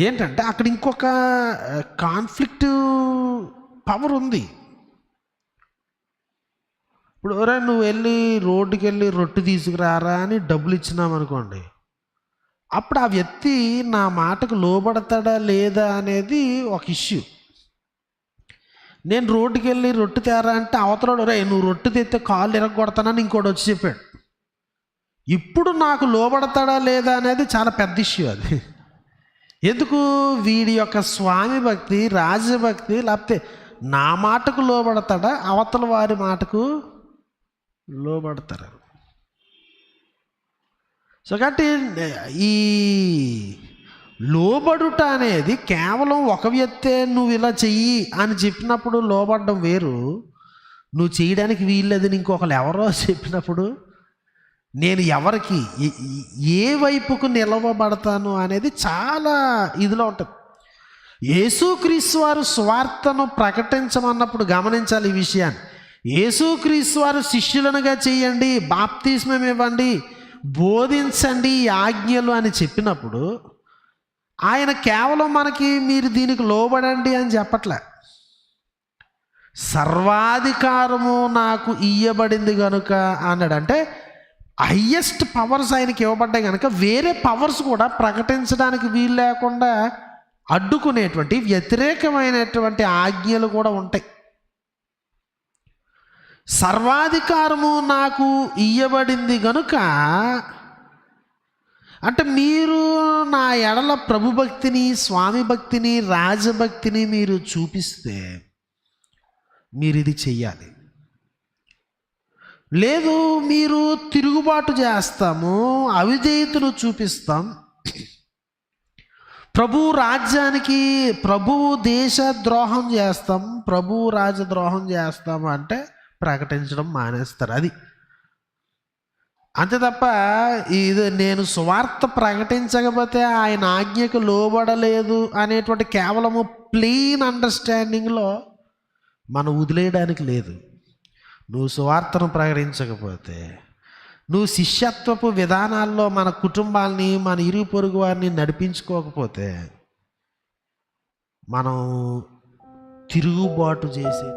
ఏంటంటే అక్కడ ఇంకొక కాన్ఫ్లిక్ట్ పవర్ ఉంది. ఇప్పుడు ఎవరా నువ్వు వెళ్ళి రోడ్డుకి వెళ్ళి రొట్టె తీసుకురారా అని డబ్బులు ఇచ్చినామనుకోండి, అప్పుడు ఆ వ్యక్తి నా మాటకు లోబడతాడా లేదా అనేది ఒక ఇష్యూ. నేను రోడ్డుకి వెళ్ళి రొట్టె తేరా అంటే అవతలడు రే నువ్వు రొట్టె తెస్తే కాళ్ళు ఇరగొడతానని ఇంకోటి వచ్చి చెప్పాడు. ఇప్పుడు నాకు లోబడతాడా లేదా అనేది చాలా పెద్ద ఇష్యూ. అది ఎందుకు? వీడి యొక్క స్వామి భక్తి, రాజభక్తి, లేకపోతే నా మాటకు లోబడతాడా, అవతల వారి మాటకు లోబడతారు. సో కాబట్టి ఈ లోబడుట అనేది కేవలం ఒక వ్యక్తే నువ్వు ఇలా చెయ్యి అని చెప్పినప్పుడు లోబడడం వేరు, నువ్వు చేయడానికి వీల్లేదని ఇంకొకరు ఎవరో చెప్పినప్పుడు నేను ఎవరికి ఏ వైపుకు నిలవబడతాను అనేది చాలా ఇదిలో ఉంటుంది. యేసుక్రీస్తు వారు సువార్తను ప్రకటించమన్నప్పుడు గమనించాలి ఈ విషయాన్ని. యేసుక్రీస్తు వారు శిష్యులనుగా చేయండి, బాప్తిస్మం ఇవ్వండి, బోధించండి ఈ ఆజ్ఞలు అని చెప్పినప్పుడు ఆయన కేవలం మనకి మీరు దీనికి లోబడండి అని చెప్పట్లే. సర్వాధికారము నాకు ఇయ్యబడింది కనుక అన్నాడు. అంటే హయ్యెస్ట్ పవర్స్ ఆయనకి ఇవ్వబడ్డాయి కనుక వేరే పవర్స్ కూడా ప్రకటించడానికి వీలు లేకుండా అడ్డుకునేటువంటి వ్యతిరేకమైనటువంటి ఆజ్ఞలు కూడా ఉంటాయి. సర్వాధికారము నాకు ఇయ్యబడింది కనుక అంటే మీరు నా ఎడల ప్రభుభక్తిని, స్వామి భక్తిని, రాజభక్తిని మీరు చూపిస్తే మీరు ఇది చెయ్యాలి. లేదు మీరు తిరుగుబాటు చేస్తాము, అవిధేయతను చూపిస్తాం, ప్రభు రాజ్యానికి, ప్రభువు దేశ ద్రోహం చేస్తాం, ప్రభువు రాజద్రోహం చేస్తాము అంటే ప్రకటించడం మానేస్తారు. అది అంతే తప్ప ఇది నేను సువార్త ప్రకటించకపోతే ఆయన ఆజ్ఞకు లోబడలేదు అనేటువంటి కేవలము ప్లెయిన్ అండర్స్టాండింగ్లో మనం వదిలేయడానికి లేదు. నువ్వు సువార్తను ప్రకటించకపోతే, నువ్వు శిష్యత్వపు విధానాల్లో మన కుటుంబాన్ని, మన ఇరుగు పొరుగు వారిని నడిపించుకోకపోతే మనం తిరుగుబాటు చేసే